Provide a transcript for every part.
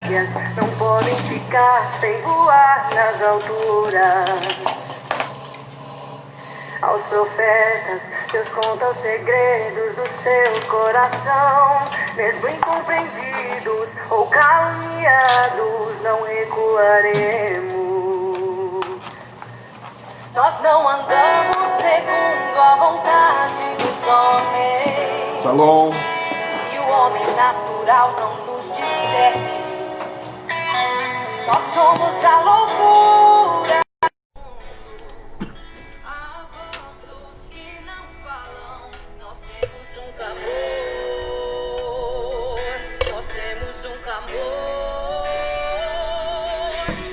não podem ficar sem voar nas alturas. Aos profetas, Deus conta os segredos do seu coração. Mesmo incompreendidos ou caluniados, não recuaremos. Nós não andamos segundo a vontade dos homens. Shalom. E o homem natural não nos discerne. Nós somos a loucura. A voz dos que não falam. Nós temos um clamor. Nós temos um clamor.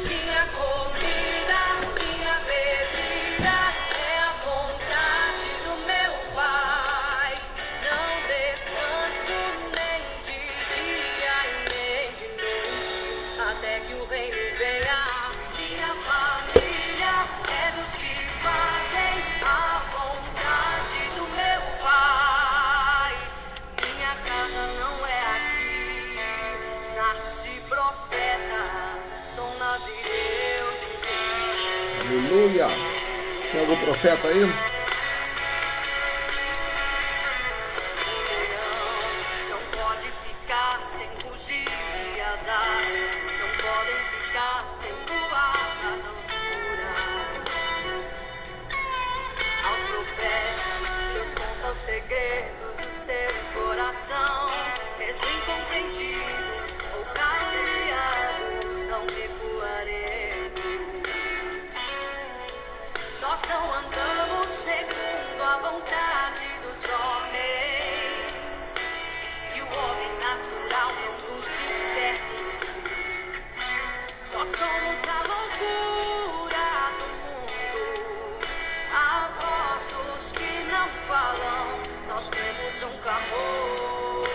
Minha comida, minha bebida é a vontade do meu Pai. Não descanso nem de dia e nem de noite, até que o reino venha. Minha família é dos que fazem a vontade do meu Pai. Minha casa não é aqui. Nasci profeta, sou nazireu de Deus. Aleluia. Tem algum profeta aí? Não pode ficar sem fugir, e as aves não podem ficar sem voar nas alturas. Aos profetas, Deus conta os segredos do seu coração. Mesmo incompreendidos ou caluniados, não recuaremos. Nós não andamos segundo a vontade dos homens, e o homem natural não nos discerne. Nós somos a loucura do mundo, a voz dos que não falam. Nós temos um clamor,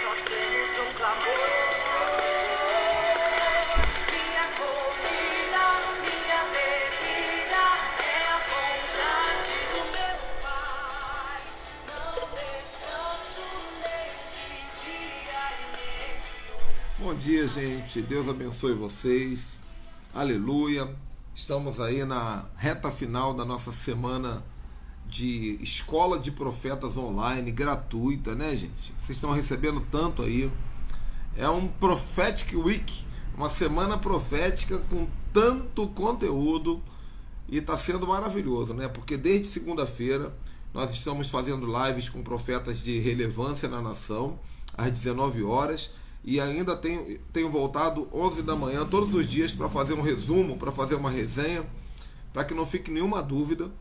nós temos um clamor. Minha comida, minha bebida é a vontade do meu Pai. Não descanso nem de dia e nem de noite. Bom dia, gente. Deus abençoe vocês. Aleluia. Estamos aí na reta final da nossa semana de Escola de Profetas Online, gratuita, né, gente? Vocês estão recebendo tanto aí. É um Prophetic Week, uma semana profética com tanto conteúdo, e está sendo maravilhoso, né? Porque desde segunda-feira nós estamos fazendo lives com profetas de relevância na nação, às 19 horas, e ainda tenho voltado 11 da manhã todos os dias para fazer um resumo, para fazer uma resenha, para que não fique nenhuma dúvida.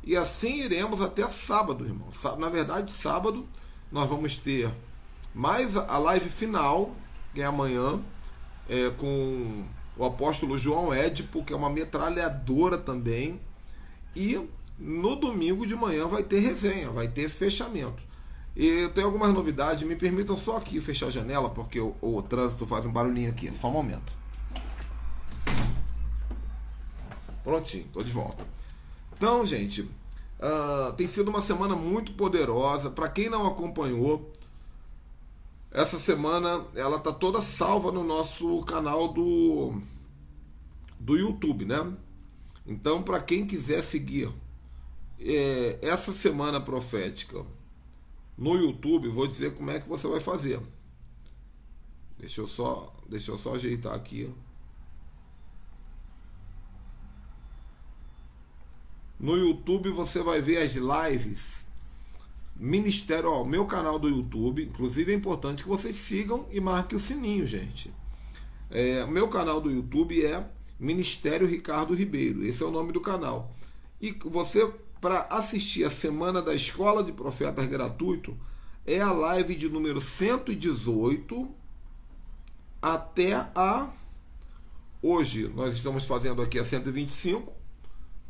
E assim iremos até sábado, irmão. Na verdade, sábado nós vamos ter mais a live final, que é amanhã, com o apóstolo João Édipo, que é uma metralhadora também. E no domingo de manhã vai ter resenha, vai ter fechamento. E eu tenho algumas novidades, me permitam só aqui fechar a janela, porque o trânsito faz um barulhinho aqui, só um momento. Prontinho, tô de volta. Então, gente, tem sido uma semana muito poderosa. Para quem não acompanhou, essa semana ela tá toda salva no nosso canal do YouTube, né? Então, para quem quiser seguir essa semana profética no YouTube, vou dizer como é que você vai fazer. Deixa eu só ajeitar aqui. No YouTube você vai ver as lives Ministério, ó, meu canal do YouTube. Inclusive é importante que vocês sigam e marquem o sininho, gente. Meu canal do YouTube é Ministério Ricardo Ribeiro. Esse é o nome do canal. E você, para assistir a semana da Escola de Profetas gratuito, é a live de número 118 até a... Hoje nós estamos fazendo aqui a 125.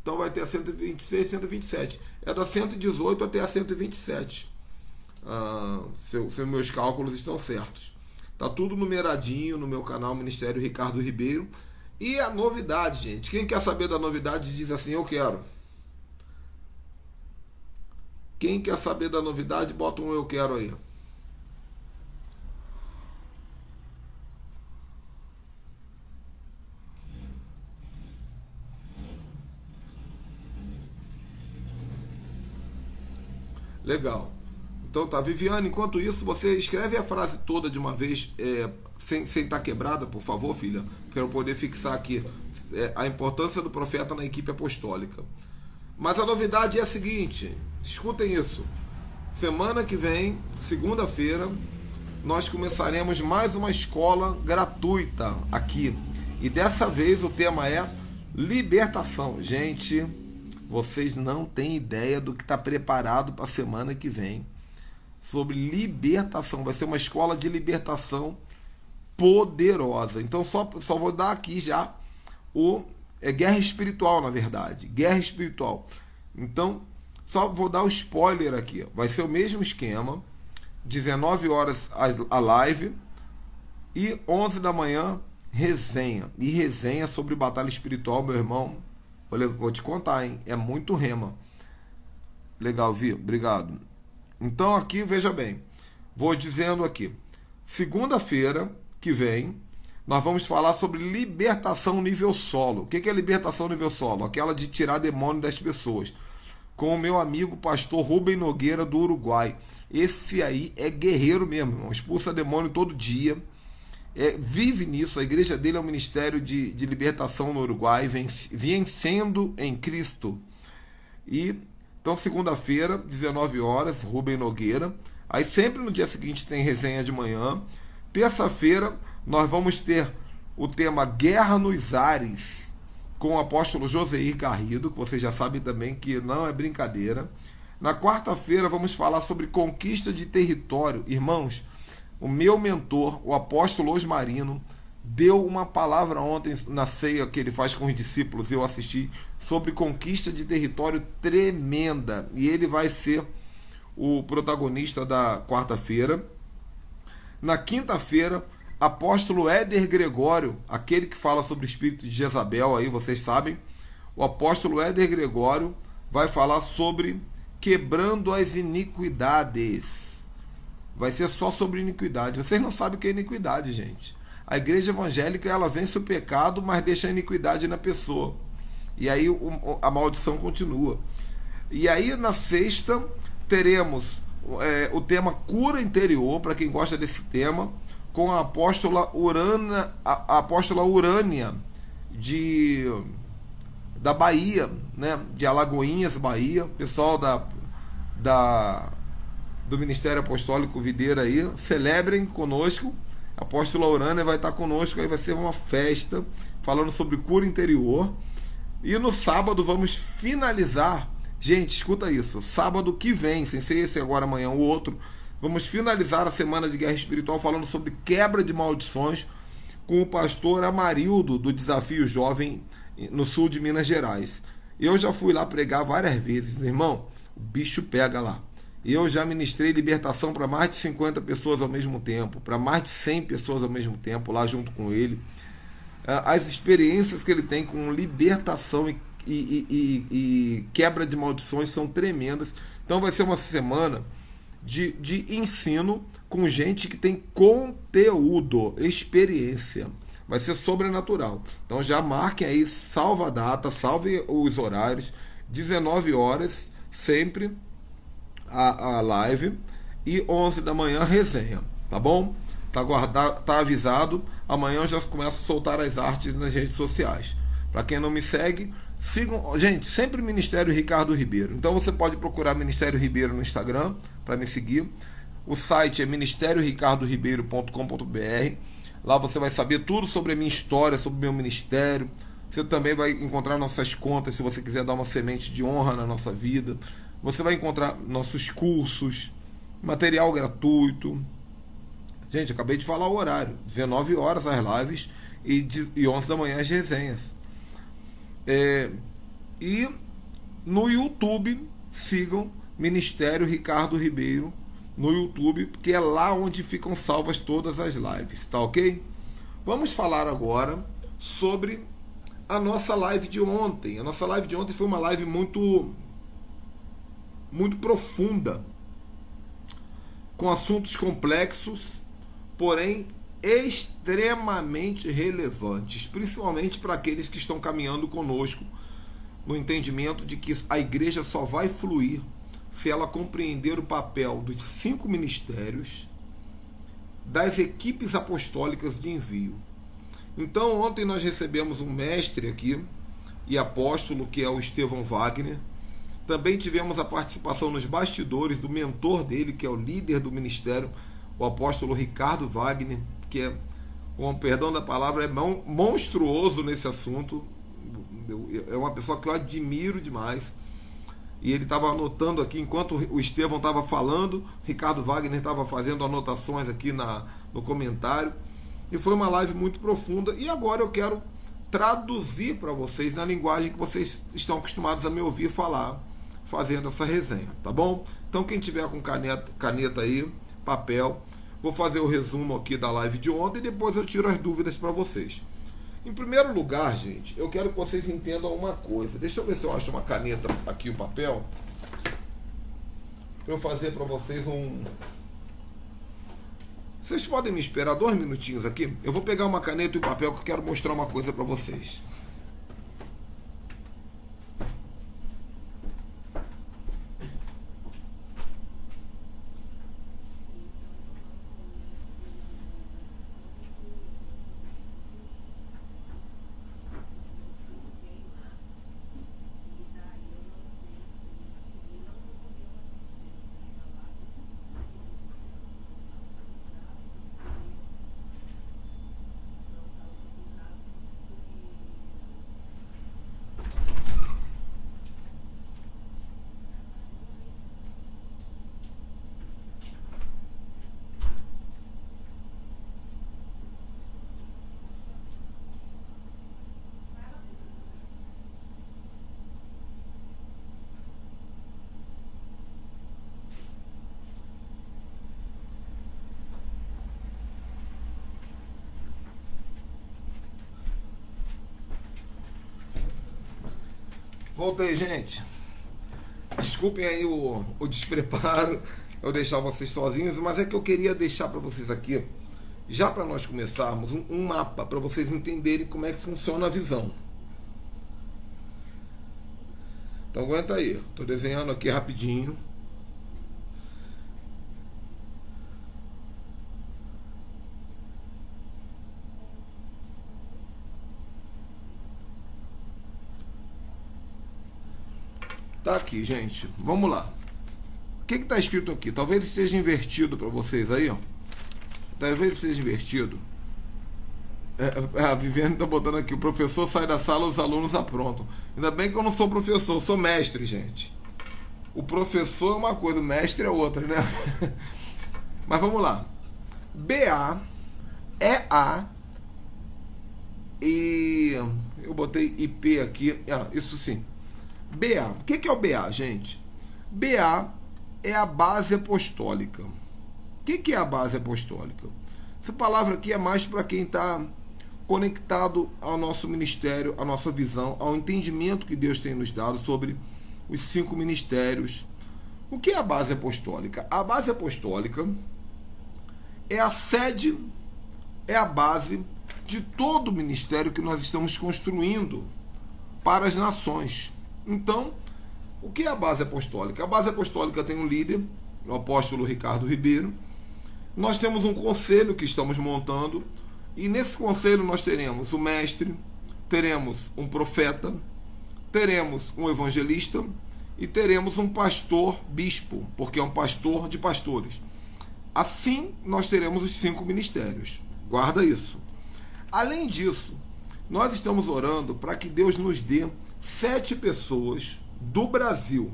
Então vai ter a 126, 127. É da 118 até a 127. Se meus cálculos estão certos. Tá tudo numeradinho no meu canal Ministério Ricardo Ribeiro. E a novidade, gente. Quem quer saber da novidade diz assim, eu quero. Quem quer saber da novidade, bota um eu quero aí. Legal. Então tá, Viviane, enquanto isso, você escreve a frase toda de uma vez, sem estar quebrada, por favor, filha, para eu poder fixar aqui a importância do profeta na equipe apostólica. Mas a novidade é a seguinte, escutem isso. Semana que vem, segunda-feira, nós começaremos mais uma escola gratuita aqui. E dessa vez o tema é libertação. Gente, vocês não têm ideia do que está preparado para a semana que vem sobre libertação. Vai ser uma escola de libertação poderosa. Então só vou dar aqui já guerra espiritual, na verdade. Guerra espiritual. Então, só vou dar o spoiler aqui. Vai ser o mesmo esquema. 19 horas a live e 11 da manhã resenha. E resenha sobre batalha espiritual, meu irmão. Vou te contar, hein? É muito rema. Legal, Vi. Obrigado. Então aqui, veja bem. Vou dizendo aqui. Segunda-feira que vem, nós vamos falar sobre libertação nível solo. O que é libertação nível solo? Aquela de tirar demônio das pessoas. Com o meu amigo pastor Rubem Nogueira do Uruguai. Esse aí é guerreiro mesmo, irmão. Expulsa demônio todo dia. Vive nisso. A igreja dele é um ministério de libertação no Uruguai, vencendo em Cristo. E então segunda-feira, 19 horas, Rubem Nogueira. Aí sempre no dia seguinte tem resenha de manhã. Terça-feira nós vamos ter o tema Guerra nos Ares, com o apóstolo Joseir Garrido, que vocês já sabem também que não é brincadeira. Na quarta-feira vamos falar sobre conquista de território. Irmãos, o meu mentor, o apóstolo Osmarino, deu uma palavra ontem na ceia que ele faz com os discípulos, eu assisti, sobre conquista de território tremenda. E ele vai ser o protagonista da quarta-feira. Na quinta-feira, apóstolo Éder Gregório, aquele que fala sobre o espírito de Jezabel, aí vocês sabem, o apóstolo Éder Gregório vai falar sobre quebrando as iniquidades. Vai ser só sobre iniquidade. Vocês não sabem o que é iniquidade, gente. A igreja evangélica, ela vence o pecado, mas deixa a iniquidade na pessoa. E aí a maldição continua. E aí na sexta teremos o tema cura interior, para quem gosta desse tema, com a apóstola Urânia da Bahia, né? De Alagoinhas, Bahia. Pessoal do Ministério Apostólico Videira aí, celebrem conosco. A apóstola Urânia vai estar conosco, aí vai ser uma festa falando sobre cura interior. E no sábado vamos finalizar. Gente, escuta isso. Sábado que vem, sem ser esse agora, amanhã, o outro, vamos finalizar a semana de guerra espiritual falando sobre quebra de maldições com o pastor Amarildo, do Desafio Jovem, no sul de Minas Gerais. Eu já fui lá pregar várias vezes, irmão. O bicho pega lá. Eu já ministrei libertação para mais de 50 pessoas ao mesmo tempo, para mais de 100 pessoas ao mesmo tempo, lá junto com ele. As experiências que ele tem com libertação e quebra de maldições são tremendas. Então vai ser uma semana de ensino com gente que tem conteúdo, experiência. Vai ser sobrenatural. Então já marquem aí, salva a data, salve os horários. 19 horas, sempre a live. E 11 da manhã, resenha. Tá bom? Tá avisado. Amanhã eu já começo a soltar as artes nas redes sociais. Para quem não me segue, sigam. Gente, sempre Ministério Ricardo Ribeiro. Então você pode procurar Ministério Ribeiro no Instagram para me seguir. O site é ministerioricardoribeiro.com.br. Lá você vai saber tudo sobre a minha história, sobre o meu ministério. Você também vai encontrar nossas contas, se você quiser dar uma semente de honra na nossa vida. Você vai encontrar nossos cursos, material gratuito. Gente, acabei de falar o horário. 19 horas as lives e 11 da manhã as resenhas. E no YouTube, sigam Ministério Ricardo Ribeiro no YouTube, porque é lá onde ficam salvas todas as lives, tá ok? Vamos falar agora sobre a nossa live de ontem. A nossa live de ontem foi uma live muito profunda, com assuntos complexos, porém extremamente relevantes, principalmente para aqueles que estão caminhando conosco no entendimento de que a igreja só vai fluir se ela compreender o papel dos 5 ministérios, das equipes apostólicas de envio. Então, ontem nós recebemos um mestre aqui e apóstolo, que é o Estevão Wagner. Também tivemos a participação nos bastidores do mentor dele, que é o líder do ministério, o apóstolo Ricardo Wagner, que é, com o perdão da palavra, é monstruoso nesse assunto. É uma pessoa que eu admiro demais. E ele estava anotando aqui, enquanto o Estevão estava falando, Ricardo Wagner estava fazendo anotações aqui no comentário. E foi uma live muito profunda. E agora eu quero traduzir para vocês na linguagem que vocês estão acostumados a me ouvir falar, fazendo essa resenha, tá bom? Então quem tiver com caneta aí, papel, vou fazer o resumo aqui da live de ontem e depois eu tiro as dúvidas para vocês. Em primeiro lugar, gente, eu quero que vocês entendam uma coisa. Deixa eu ver se eu acho uma caneta aqui, o papel, para eu fazer para vocês um... Vocês podem me esperar 2 minutinhos aqui? Eu vou pegar uma caneta e um papel que eu quero mostrar uma coisa para vocês. Voltei, gente. Desculpem aí o despreparo, eu deixar vocês sozinhos, mas é que eu queria deixar para vocês aqui, já para nós começarmos, um mapa para vocês entenderem como é que funciona a visão. Então aguenta aí, estou desenhando aqui rapidinho. Tá aqui, gente. Vamos lá. O que está escrito aqui? Talvez esteja invertido para vocês aí, ó. Talvez esteja invertido. A Viviane está botando aqui: o professor sai da sala, os alunos aprontam. Ainda bem que eu não sou professor, eu sou mestre, gente. O professor é uma coisa, o mestre é outra, né? Mas vamos lá. BA é A e eu botei IP aqui. Isso sim. BA. O que é o BA, gente? BA é a base apostólica. O que é a base apostólica? Essa palavra aqui é mais para quem está conectado ao nosso ministério, à nossa visão, ao entendimento que Deus tem nos dado sobre os 5 ministérios. O que é a base apostólica? A base apostólica é a sede, é a base de todo o ministério que nós estamos construindo para as nações. Então, o que é a base apostólica? A base apostólica tem um líder, o apóstolo Ricardo Ribeiro. Nós temos um conselho que estamos montando, e nesse conselho nós teremos o mestre, teremos um profeta, teremos um evangelista e teremos um pastor bispo, porque é um pastor de pastores. Assim, nós teremos os 5 ministérios. Guarda isso. Além disso, nós estamos orando para que Deus nos dê 7 pessoas do Brasil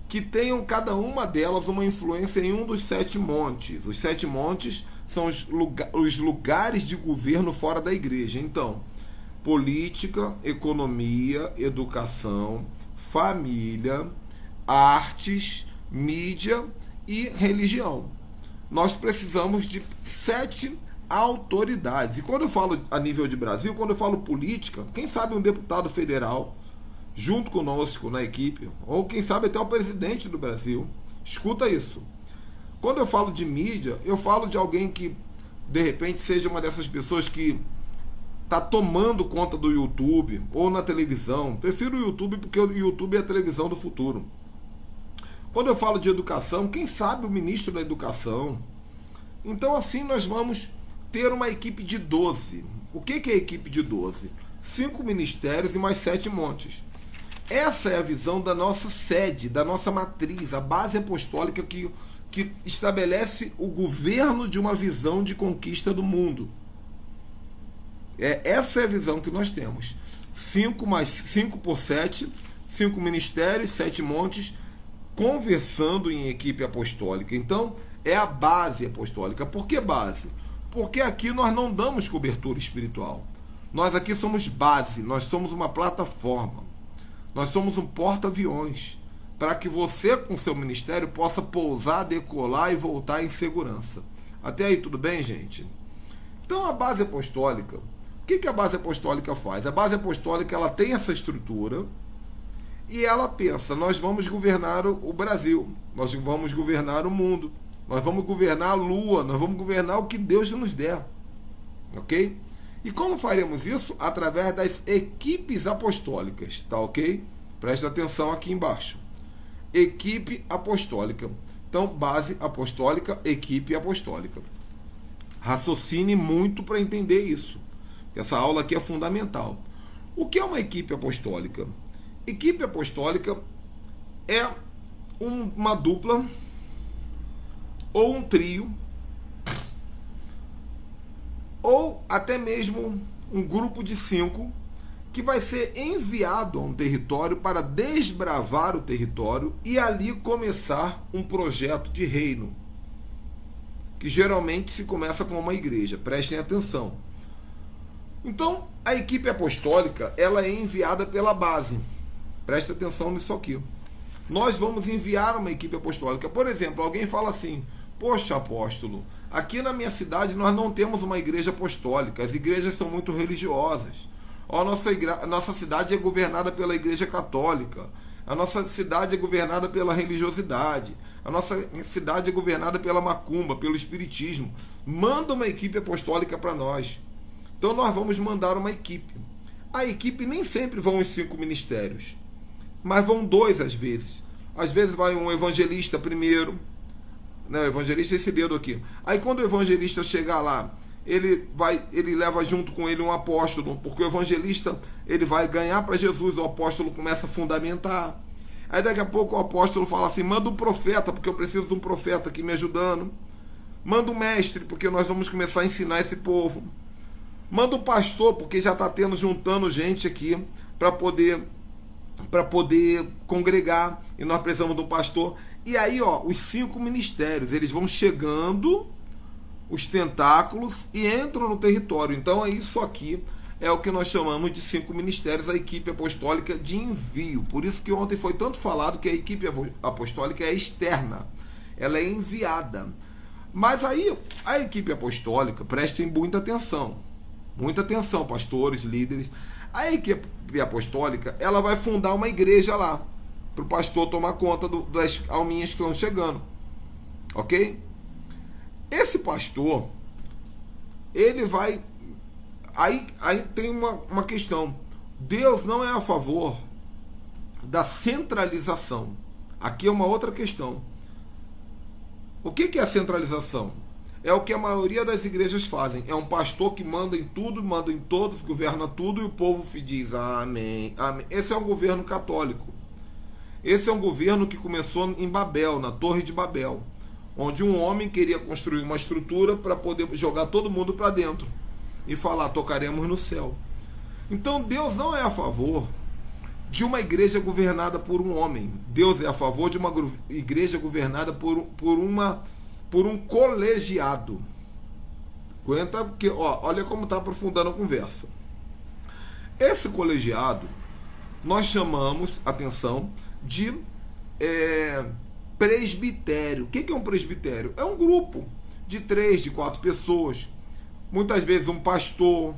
que tenham cada uma delas uma influência em um dos 7 montes. Os 7 montes são os lugares de governo fora da igreja. Então, política, economia, educação, família, artes, mídia e religião. Nós precisamos de 7 autoridades. E quando eu falo a nível de Brasil, quando eu falo política, quem sabe um deputado federal junto conosco na equipe, ou quem sabe até o presidente do Brasil. Escuta isso. Quando eu falo de mídia, eu falo de alguém que de repente seja uma dessas pessoas que está tomando conta do YouTube ou na televisão. Prefiro o YouTube porque o YouTube é a televisão do futuro. Quando eu falo de educação, quem sabe o ministro da educação. Então assim nós vamos ter uma equipe de 12. O que é a equipe de 12? 5 ministérios e mais 7 montes. Essa é a visão da nossa sede, da nossa matriz, a base apostólica que estabelece o governo de uma visão de conquista do mundo. Essa é a visão que nós temos. 5 mais 5 por 7, 5 ministérios, 7 montes, conversando em equipe apostólica. Então, é a base apostólica. Por que base? Porque aqui nós não damos cobertura espiritual. Nós aqui somos base, nós somos uma plataforma. Nós somos um porta-aviões, para que você, com seu ministério, possa pousar, decolar e voltar em segurança. Até aí, tudo bem, gente? Então, a base apostólica, o que a base apostólica faz? A base apostólica, ela tem essa estrutura e ela pensa, nós vamos governar o Brasil, nós vamos governar o mundo, nós vamos governar a Lua, nós vamos governar o que Deus nos der. Ok? E como faremos isso? Através das equipes apostólicas, tá ok? Presta atenção aqui embaixo. Equipe apostólica. Então, base apostólica, equipe apostólica. Raciocine muito para entender isso. Essa aula aqui é fundamental. O que é uma equipe apostólica? Equipe apostólica é uma dupla ou um trio ou até mesmo um grupo de 5 que vai ser enviado a um território para desbravar o território e ali começar um projeto de reino, que geralmente se começa com uma igreja. Prestem atenção. Então, a equipe apostólica, ela é enviada pela base. Presta atenção nisso aqui. Nós vamos enviar uma equipe apostólica. Por exemplo, alguém fala assim, poxa, apóstolo, aqui na minha cidade nós não temos uma igreja apostólica, as igrejas são muito religiosas. A nossa cidade é governada pela igreja católica, a nossa cidade é governada pela religiosidade, a nossa cidade é governada pela macumba, pelo espiritismo. Manda uma equipe apostólica para nós. Então nós vamos mandar uma equipe. A equipe nem sempre vão os 5 ministérios, mas vão 2 às vezes. Às vezes vai um evangelista primeiro, né, o evangelista é esse dedo aqui. Aí quando o evangelista chegar lá, ele leva junto com ele um apóstolo, porque o evangelista ele vai ganhar para Jesus, o apóstolo começa a fundamentar. Aí daqui a pouco o apóstolo fala assim, manda um profeta, porque eu preciso de um profeta aqui me ajudando. Manda um mestre, porque nós vamos começar a ensinar esse povo. Manda um pastor, porque já está juntando gente aqui para poder congregar, e nós precisamos de um pastor. E aí, os 5 ministérios, eles vão chegando, os tentáculos, e entram no território. Então, isso aqui é o que nós chamamos de 5 ministérios, a equipe apostólica de envio. Por isso que ontem foi tanto falado que a equipe apostólica é externa, ela é enviada. Mas aí, a equipe apostólica, prestem muita atenção, pastores, líderes. A equipe apostólica, ela vai fundar uma igreja lá, para o pastor tomar conta das alminhas que estão chegando. Ok? Esse pastor, ele vai... Aí tem uma questão. Deus não é a favor da centralização. Aqui é uma outra questão. O que é a centralização? É o que a maioria das igrejas fazem. É um pastor que manda em tudo, manda em todos, governa tudo, e o povo diz amém, amém. Esse é um governo católico. Esse é um governo que começou em Babel, na Torre de Babel, onde um homem queria construir uma estrutura para poder jogar todo mundo para dentro e falar, tocaremos no céu. Então Deus não é a favor de uma igreja governada por um homem. Deus é a favor de uma igreja governada por um colegiado. Aguenta, porque olha como está aprofundando a conversa. Esse colegiado nós chamamos, atenção, de presbitério. O que é um presbitério? É um grupo de 3, de 4 pessoas. Muitas vezes um pastor,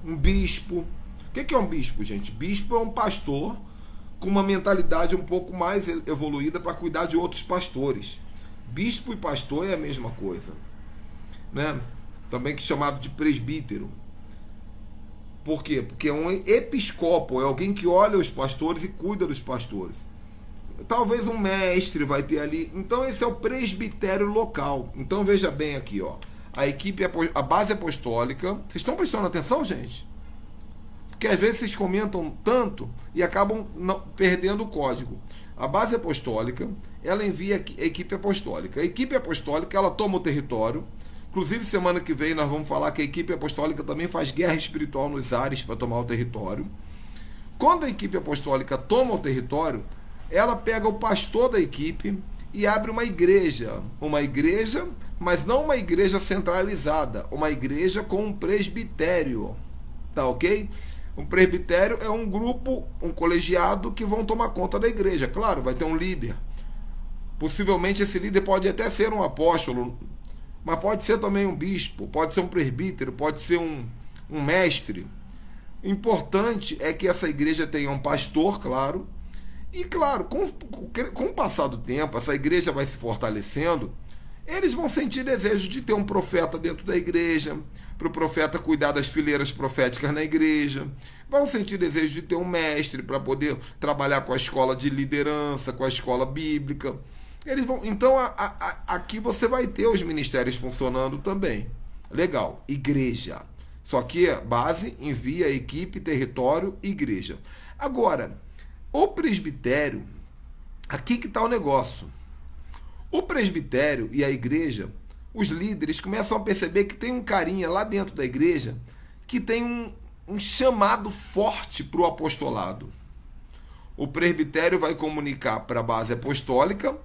um bispo. O que é um bispo, gente? Bispo é um pastor com uma mentalidade um pouco mais evoluída para cuidar de outros pastores. Bispo e pastor é a mesma coisa, né? Também que é chamado de presbítero. Por quê? Porque é um episcopo, é alguém que olha os pastores e cuida dos pastores. talvez um mestre vai ter ali. Então esse é o presbitério local. Então veja bem aqui, ó. A base apostólica. Vocês estão prestando atenção, gente? Porque às vezes vocês comentam tanto e acabam perdendo o código. A base apostólica, ela envia a equipe apostólica. A equipe apostólica, ela toma o território. Inclusive, semana que vem nós vamos falar que a equipe apostólica também faz guerra espiritual nos ares para tomar o território. Quando a equipe apostólica toma o território, ela pega o pastor da equipe e abre uma igreja. Uma igreja, mas não uma igreja centralizada. Uma igreja com um presbitério. Tá ok? Um presbitério é um grupo, um colegiado que vão tomar conta da igreja. Claro, vai ter um líder. Possivelmente esse líder pode até ser um apóstolo, mas pode ser também um bispo, pode ser um presbítero, pode ser um mestre. O importante é que essa igreja tenha um pastor, claro. E claro, com o passar do tempo, essa igreja vai se fortalecendo. Eles vão sentir desejo de ter um profeta dentro da igreja, para o profeta cuidar das fileiras proféticas na igreja. Vão sentir desejo de ter um mestre para poder trabalhar com a escola de liderança, com a escola bíblica. Eles vão, então, aqui você vai ter os ministérios funcionando também. Legal, igreja. Só que a base envia equipe, território, igreja. Agora, o presbitério, aqui que está o negócio. O presbitério e a igreja, os líderes começam a perceber que tem um carinha lá dentro da igreja que tem um chamado forte para o apostolado. O presbitério vai comunicar para a base apostólica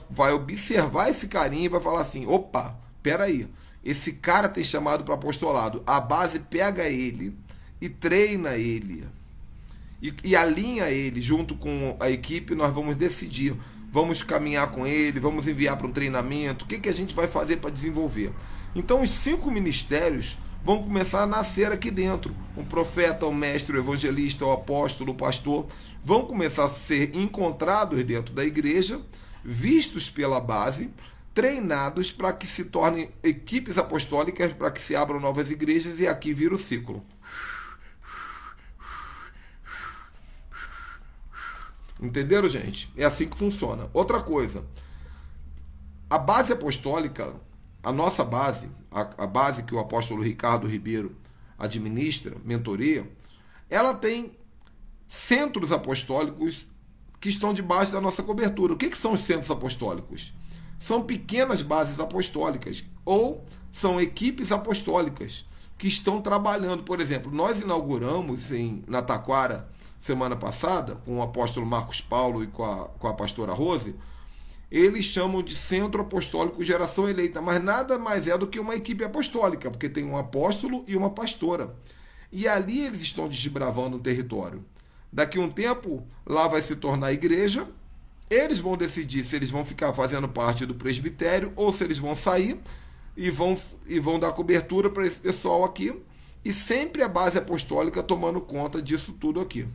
vai observar esse carinha e vai falar assim, opa, peraí, esse cara tem chamado para apostolado. A base pega ele e treina ele. E alinha ele junto com a equipe, nós vamos decidir. Vamos caminhar com ele, vamos enviar para um treinamento. O que a gente vai fazer para desenvolver? Então, os 5 ministérios vão começar a nascer aqui dentro. Um profeta, um mestre, um evangelista, um apóstolo, um pastor, vão começar a ser encontrados dentro da igreja, vistos pela base, treinados para que se tornem equipes apostólicas, para que se abram novas igrejas, e aqui vira o ciclo. Entenderam, gente? É assim que funciona. Outra coisa, a base apostólica, a nossa base, a base que o apóstolo Ricardo Ribeiro administra, mentoria, ela tem centros apostólicos que estão debaixo da nossa cobertura. O que são os centros apostólicos? São pequenas bases apostólicas ou são equipes apostólicas que estão trabalhando. Por exemplo, nós inauguramos na Taquara, semana passada, com o apóstolo Marcos Paulo e com a pastora Rose. Eles chamam de Centro Apostólico Geração Eleita, mas nada mais é do que uma equipe apostólica, porque tem um apóstolo e uma pastora. E ali eles estão desbravando o território. Daqui a um tempo, lá vai se tornar igreja. Eles vão decidir se eles vão ficar fazendo parte do presbitério ou se eles vão sair e vão dar cobertura para esse pessoal aqui. E sempre a base apostólica tomando conta disso tudo aqui.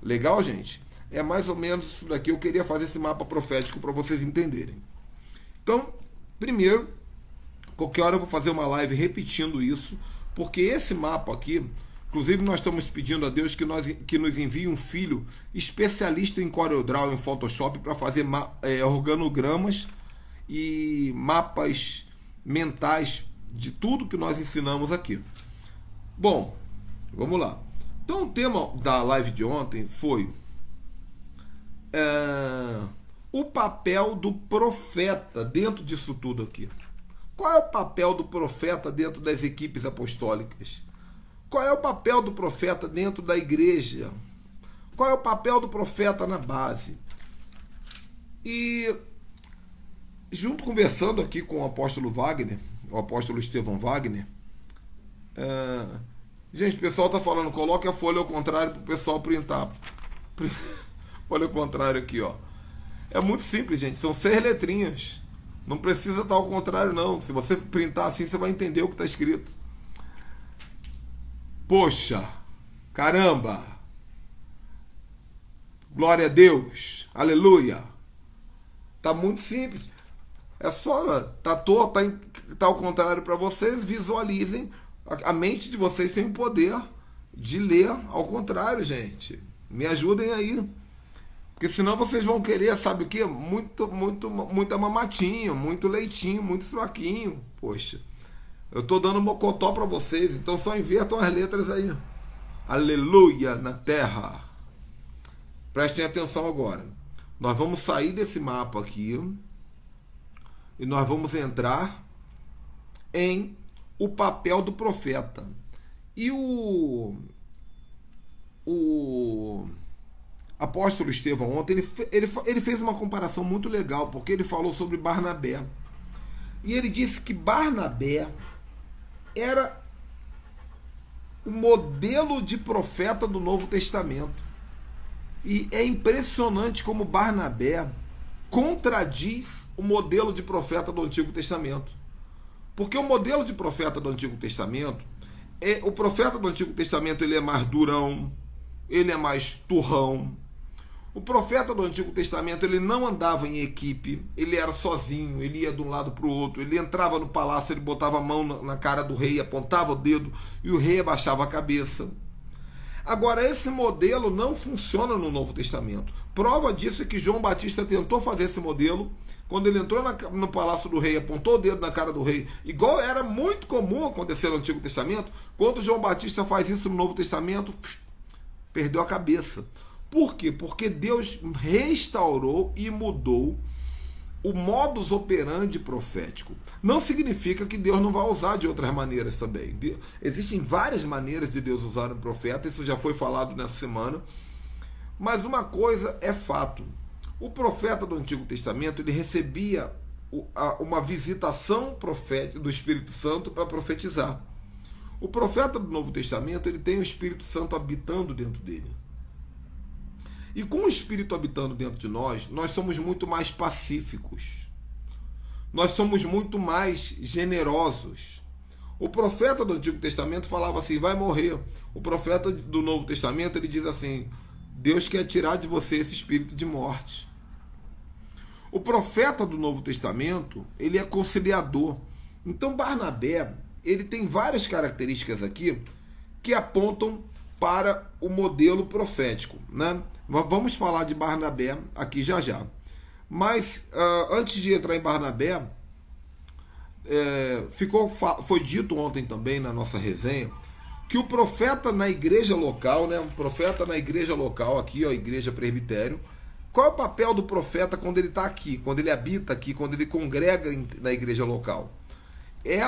Legal, gente? É mais ou menos isso daqui. Eu queria fazer esse mapa profético para vocês entenderem. Então, primeiro, qualquer hora eu vou fazer uma live repetindo isso, porque esse mapa aqui, inclusive nós estamos pedindo a Deus que nos envie um filho especialista em CorelDRAW, em Photoshop, para fazer organogramas e mapas mentais de tudo que nós ensinamos aqui. Bom, vamos lá. Então o tema da live de ontem foi o papel do profeta dentro disso tudo aqui. Qual é o papel do profeta dentro das equipes apostólicas? Qual é o papel do profeta dentro da igreja? Qual é o papel do profeta na base? E junto conversando aqui com o apóstolo Wagner, o apóstolo Estevão Wagner, gente, o pessoal está falando, coloque a folha ao contrário para o pessoal printar. Folha ao contrário aqui, ó. É muito simples, gente. São 6 letrinhas. Não precisa estar ao contrário, não. Se você printar assim, você vai entender o que está escrito. Poxa, caramba. Glória a Deus. Aleluia. Tá muito simples. É só, tá ao contrário para vocês, visualizem. A mente de vocês tem o poder de ler ao contrário, gente. Me ajudem aí. Porque senão vocês vão querer, sabe o quê? Muita mamatinha, muito leitinho, muito fraquinho. Poxa, eu tô dando mocotó para vocês, então só invertam as letras aí. Aleluia na terra. Prestem atenção agora. Nós vamos sair desse mapa aqui e nós vamos entrar em o papel do profeta. E o apóstolo Estevão ontem ele fez uma comparação muito legal, porque ele falou sobre Barnabé. E ele disse que Barnabé era o modelo de profeta do Novo Testamento. E é impressionante como Barnabé contradiz o modelo de profeta do Antigo Testamento. Porque o modelo de profeta do Antigo Testamento, o profeta do Antigo Testamento ele é mais durão, ele é mais turrão. O profeta do Antigo Testamento ele não andava em equipe, ele era sozinho, ele ia de um lado para o outro, ele entrava no palácio, ele botava a mão na cara do rei, apontava o dedo e o rei abaixava a cabeça. Agora, esse modelo não funciona no Novo Testamento. Prova disso é que João Batista tentou fazer esse modelo. Quando ele entrou no palácio do rei, apontou o dedo na cara do rei, igual era muito comum acontecer no Antigo Testamento, quando João Batista faz isso no Novo Testamento, perdeu a cabeça. Por quê? Porque Deus restaurou e mudou o modus operandi profético. Não significa que Deus não vai usar de outras maneiras também. Existem várias maneiras de Deus usar um profeta, isso já foi falado nessa semana. Mas uma coisa é fato. O profeta do Antigo Testamento ele recebia uma visitação profética do Espírito Santo para profetizar. O profeta do Novo Testamento ele tem o Espírito Santo habitando dentro dele. E com o Espírito habitando dentro de nós, nós somos muito mais pacíficos. Nós somos muito mais generosos. O profeta do Antigo Testamento falava assim, vai morrer. O profeta do Novo Testamento ele diz assim, Deus quer tirar de você esse espírito de morte. O profeta do Novo Testamento, ele é conciliador. Então Barnabé, ele tem várias características aqui que apontam para o modelo profético, né? Vamos falar de Barnabé aqui já já. Mas antes de entrar em Barnabé, foi dito ontem também na nossa resenha que o profeta na igreja local, né? O profeta na igreja local aqui, ó, igreja presbitério. Qual é o papel do profeta quando ele está aqui, quando ele habita aqui, quando ele congrega na igreja local? É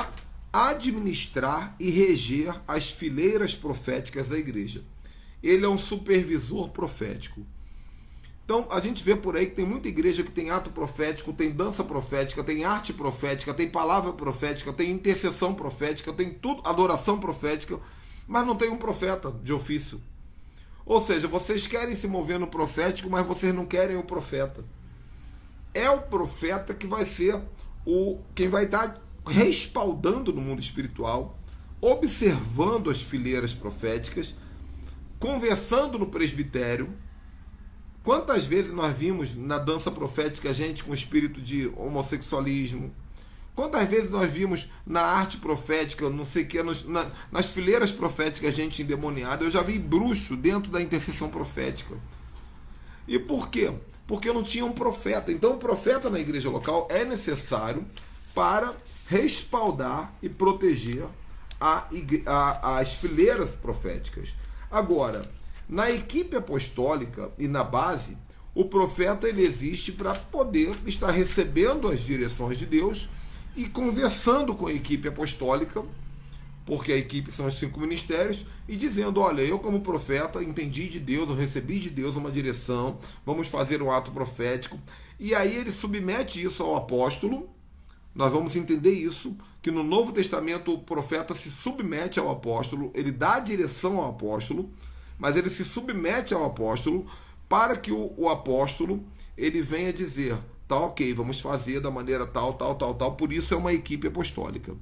administrar e reger as fileiras proféticas da igreja. Ele é um supervisor profético. Então, a gente vê por aí que tem muita igreja que tem ato profético, tem dança profética, tem arte profética, tem palavra profética, tem intercessão profética, tem tudo, adoração profética, mas não tem um profeta de ofício. Ou seja, vocês querem se mover no profético, mas vocês não querem o profeta. É o profeta que vai ser quem vai estar respaldando no mundo espiritual, observando as fileiras proféticas, conversando no presbitério. Quantas vezes nós vimos na dança profética gente com espírito de homossexualismo? Quantas vezes nós vimos na arte profética, não sei o que, nas fileiras proféticas gente endemoniada? Eu já vi bruxo dentro da intercessão profética. E por quê? Porque não tinha um profeta. Então o profeta na igreja local é necessário para respaldar e proteger as fileiras proféticas. Agora, na equipe apostólica e na base, o profeta ele existe para poder estar recebendo as direções de Deus e conversando com a equipe apostólica, porque a equipe são os 5 ministérios, e dizendo, olha, eu como profeta entendi de Deus, eu recebi de Deus uma direção, vamos fazer um ato profético. E aí ele submete isso ao apóstolo. Nós vamos entender isso, que no Novo Testamento o profeta se submete ao apóstolo, ele dá a direção ao apóstolo, mas ele se submete ao apóstolo para que o apóstolo ele venha dizer, tá ok, vamos fazer da maneira tal, por isso é uma equipe apostólica.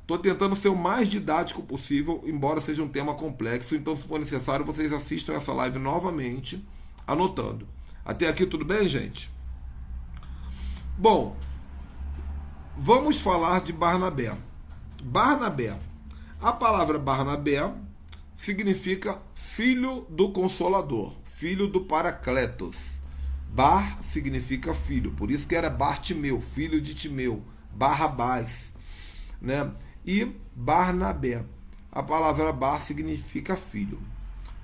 Estou tentando ser o mais didático possível, embora seja um tema complexo, então se for necessário vocês assistam essa live novamente, anotando. Até aqui tudo bem, gente? Bom, vamos falar de Barnabé. Barnabé. A palavra Barnabé significa filho do Consolador, filho do Paracletos. Bar significa filho, por isso que era Bartimeu, filho de Timeu, Barrabás, né? E Barnabé, a palavra bar significa filho.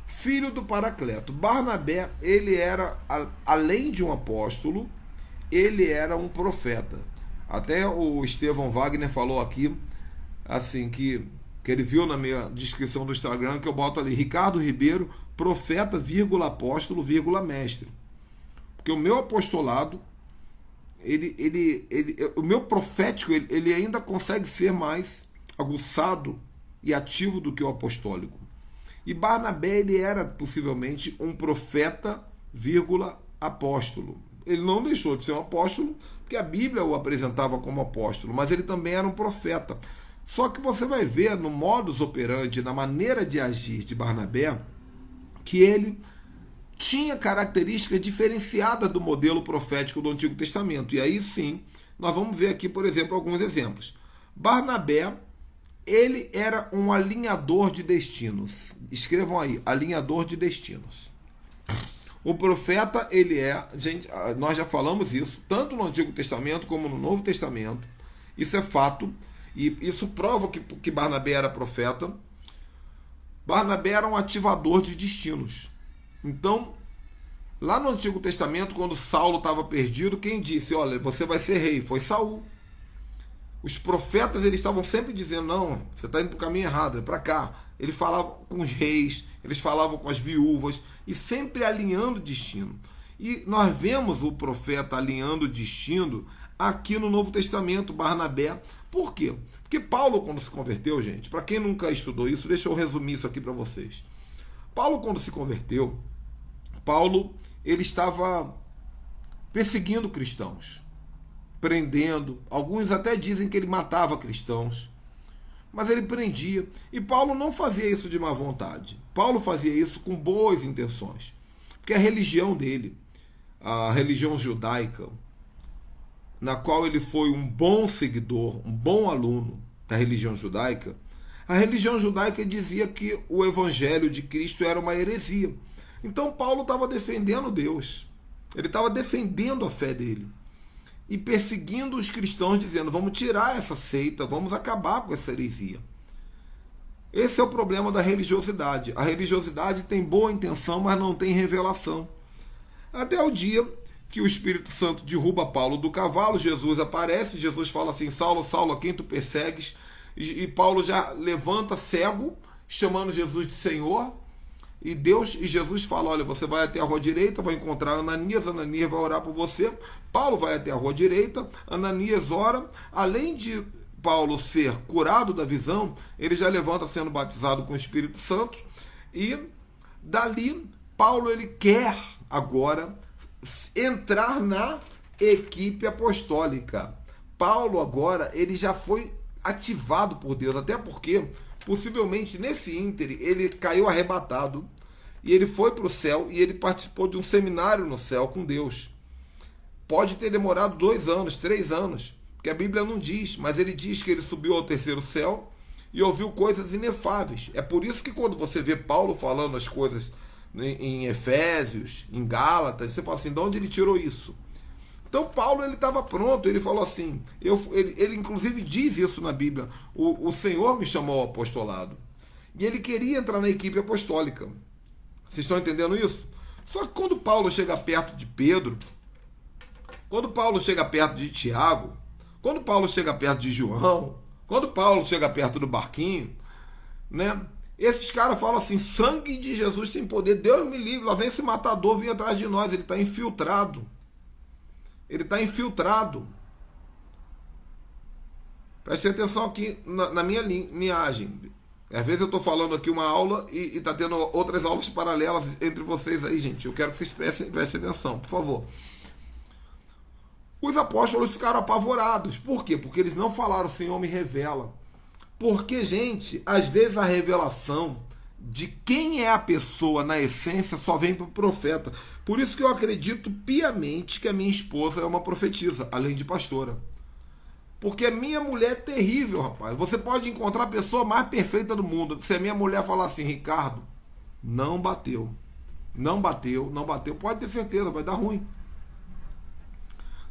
Filho do Paracleto. Barnabé, ele era, além de um apóstolo, ele era um profeta. Até o Estevão Wagner falou aqui, assim, que ele viu na minha descrição do Instagram, que eu boto ali, Ricardo Ribeiro, profeta, vírgula, apóstolo, vírgula, mestre. Porque o meu apostolado, o meu profético, ele ainda consegue ser mais aguçado e ativo do que o apostólico. E Barnabé, ele era possivelmente um profeta, vírgula, apóstolo. Ele não deixou de ser um apóstolo, porque a Bíblia o apresentava como apóstolo, mas ele também era um profeta. Só que você vai ver no modus operandi, na maneira de agir de Barnabé, que ele tinha características diferenciadas do modelo profético do Antigo Testamento. E aí sim, nós vamos ver aqui, por exemplo, alguns exemplos. Barnabé, ele era um alinhador de destinos. Escrevam aí, alinhador de destinos. O profeta, ele é, gente, nós já falamos isso, tanto no Antigo Testamento como no Novo Testamento. Isso é fato, e isso prova que Barnabé era profeta. Barnabé era um ativador de destinos. Então, lá no Antigo Testamento, quando Saulo estava perdido, quem disse, olha, você vai ser rei? Foi Saul. Os profetas, eles estavam sempre dizendo, não, você está indo para o caminho errado, é para cá. Eles falavam com os reis, eles falavam com as viúvas, e sempre alinhando destino. E nós vemos o profeta alinhando destino aqui no Novo Testamento, Barnabé. Por quê? Porque Paulo, quando se converteu, gente, para quem nunca estudou isso, deixa eu resumir isso aqui para vocês. Paulo, quando se converteu, Paulo, ele estava perseguindo cristãos, prendendo. Alguns até dizem que ele matava cristãos, mas ele prendia. E Paulo não fazia isso de má vontade. Paulo fazia isso com boas intenções, porque a religião dele, a religião judaica, na qual ele foi um bom seguidor, um bom aluno da religião judaica, a religião judaica dizia que o evangelho de Cristo era uma heresia. Então Paulo estava defendendo Deus, ele estava defendendo a fé dele e perseguindo os cristãos, dizendo, vamos tirar essa seita, vamos acabar com essa heresia. Esse é o problema da religiosidade. A religiosidade tem boa intenção, mas não tem revelação. Até o dia que o Espírito Santo derruba Paulo do cavalo, Jesus aparece, Jesus fala assim, Saulo, Saulo, a quem tu persegues? E Paulo já levanta cego, chamando Jesus de Senhor, e Jesus fala, olha, você vai até a rua direita, vai encontrar Ananias, Ananias vai orar por você, Paulo vai até a rua direita, Ananias ora, além de Paulo ser curado da visão, ele já levanta sendo batizado com o Espírito Santo, e dali Paulo, ele quer agora entrar na equipe apostólica. Paulo agora, ele já foi ativado por Deus, até porque possivelmente nesse íntere ele caiu arrebatado e ele foi para o céu e ele participou de um seminário no céu com Deus. Pode ter demorado 2 anos, 3 anos, porque a Bíblia não diz, mas ele diz que ele subiu ao 3º céu e ouviu coisas inefáveis. É por isso que quando você vê Paulo falando as coisas em Efésios, em Gálatas, você fala assim, de onde ele tirou isso? Então Paulo, ele estava pronto, ele falou assim, ele inclusive diz isso na Bíblia, o Senhor me chamou ao apostolado. E ele queria entrar na equipe apostólica. Vocês estão entendendo isso? Só que quando Paulo chega perto de Pedro, quando Paulo chega perto de Tiago, quando Paulo chega perto de João, quando Paulo chega perto do barquinho, né? Esses caras falam assim, sangue de Jesus sem poder, Deus me livre, lá vem esse matador vir atrás de nós, ele está infiltrado. Ele está infiltrado. Preste atenção aqui na minha linhagem. Às vezes eu estou falando aqui uma aula e está tendo outras aulas paralelas entre vocês aí, gente. Eu quero que vocês prestem atenção, por favor. Os apóstolos ficaram apavorados. Por quê? Porque eles não falaram, Senhor, me revela. Porque, gente, às vezes a revelação de quem é a pessoa na essência só vem para o profeta. Por isso que eu acredito piamente que a minha esposa é uma profetisa, além de pastora. Porque a minha mulher é terrível, rapaz. Você pode encontrar a pessoa mais perfeita do mundo. Se a minha mulher falar assim, Ricardo, não bateu. Não bateu, não bateu. Pode ter certeza, vai dar ruim.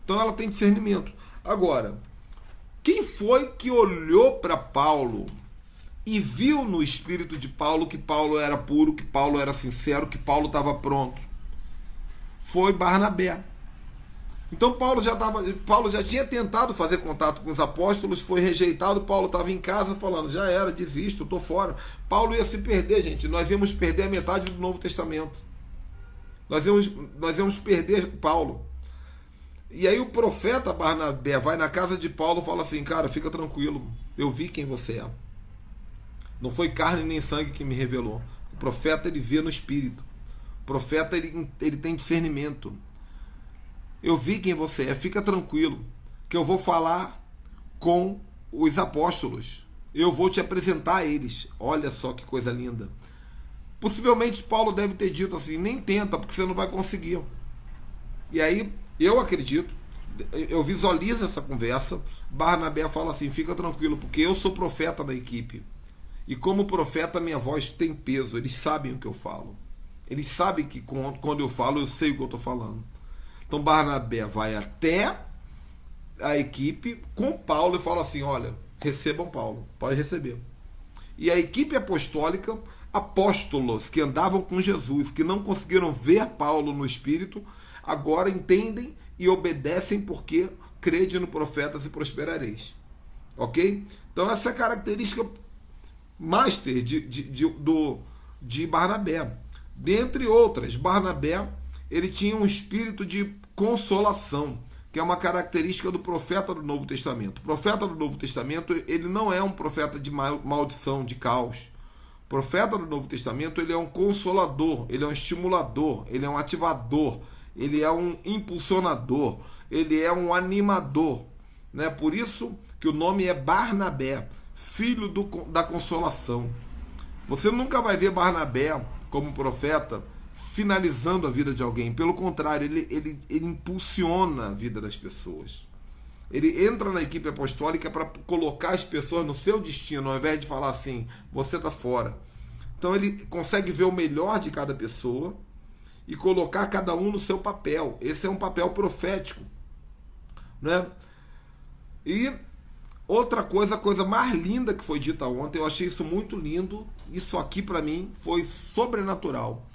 Então ela tem discernimento. Agora, quem foi que olhou para Paulo e viu no espírito de Paulo que Paulo era puro, que Paulo era sincero, que Paulo estava pronto? Foi Barnabé. Então Paulo já tinha tentado fazer contato com os apóstolos, foi rejeitado. Paulo estava em casa falando, já era, desisto, estou fora. Paulo ia se perder, gente. Nós íamos perder a metade do Novo Testamento. Nós íamos perder Paulo. E aí o profeta Barnabé vai na casa de Paulo e fala assim, cara, fica tranquilo, eu vi quem você é. Não foi carne nem sangue que me revelou. O profeta, ele vê no espírito. O profeta, ele tem discernimento. Eu vi quem você é, fica tranquilo, que eu vou falar com os apóstolos. Eu vou te apresentar a eles. Olha só que coisa linda. Possivelmente Paulo deve ter dito assim, nem tenta, porque você não vai conseguir. E aí, eu acredito, eu visualizo essa conversa, Barnabé fala assim, fica tranquilo, porque eu sou profeta da equipe. E como profeta, minha voz tem peso, eles sabem o que eu falo. Eles sabem que quando eu falo, eu sei o que eu estou falando. Então Barnabé vai até a equipe com Paulo e fala assim, olha, recebam Paulo, pode receber. E a equipe apostólica, apóstolos que andavam com Jesus, que não conseguiram ver Paulo no espírito, agora entendem e obedecem porque crede no profetas e prosperareis. Ok? Então essa é a característica master de Barnabé. Dentre outras, Barnabé, ele tinha um espírito de consolação, que é uma característica do profeta do Novo Testamento. O profeta do Novo Testamento, ele não é um profeta de maldição, de caos. O profeta do Novo Testamento, ele é um consolador, ele é um estimulador, ele é um ativador, ele é um impulsionador, ele é um animador, né? Por isso que o nome é Barnabé, filho da consolação. Você nunca vai ver Barnabé como profeta finalizando a vida de alguém. Pelo contrário, ele impulsiona a vida das pessoas. Ele entra na equipe apostólica para colocar as pessoas no seu destino, ao invés de falar assim, você está fora. Então ele consegue ver o melhor de cada pessoa e colocar cada um no seu papel. Esse é um papel profético, né? E outra coisa, a coisa mais linda que foi dita ontem, eu achei isso muito lindo, isso aqui para mim foi sobrenatural.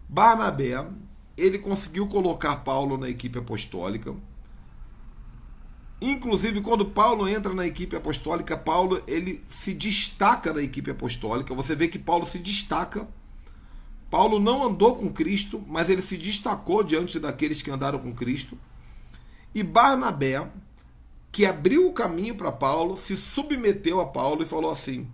Barnabé, ele conseguiu colocar Paulo na equipe apostólica. Inclusive, quando Paulo entra na equipe apostólica, Paulo, ele se destaca da equipe apostólica. Você vê que Paulo se destaca. Paulo não andou com Cristo, mas ele se destacou diante daqueles que andaram com Cristo. E Barnabé, que abriu o caminho para Paulo, se submeteu a Paulo e falou assim,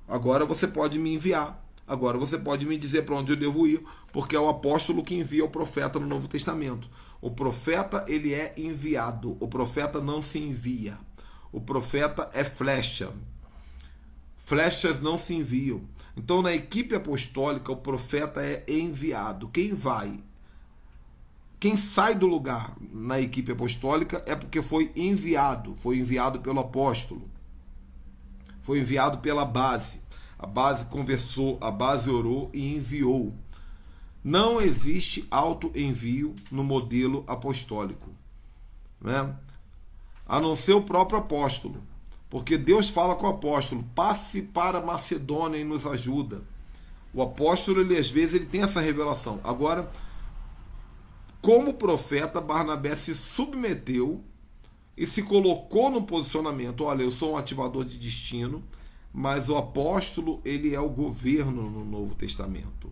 agora você pode me enviar. Agora você pode me dizer para onde eu devo ir, porque é o apóstolo que envia o profeta no Novo Testamento. O profeta, ele é enviado. O profeta não se envia. O profeta é flecha. Flechas não se enviam. Então, na equipe apostólica, o profeta é enviado. Quem vai? Quem sai do lugar na equipe apostólica é porque foi enviado pelo apóstolo. Foi enviado pela base. A base conversou, a base orou e enviou. Não existe auto-envio no modelo apostólico, né? A não ser o próprio apóstolo. Porque Deus fala com o apóstolo, passe para Macedônia e nos ajuda. O apóstolo, às vezes, ele tem essa revelação. Agora, como profeta, Barnabé se submeteu e se colocou no posicionamento. Olha, eu sou um ativador de destino, mas o apóstolo, ele é o governo no Novo Testamento.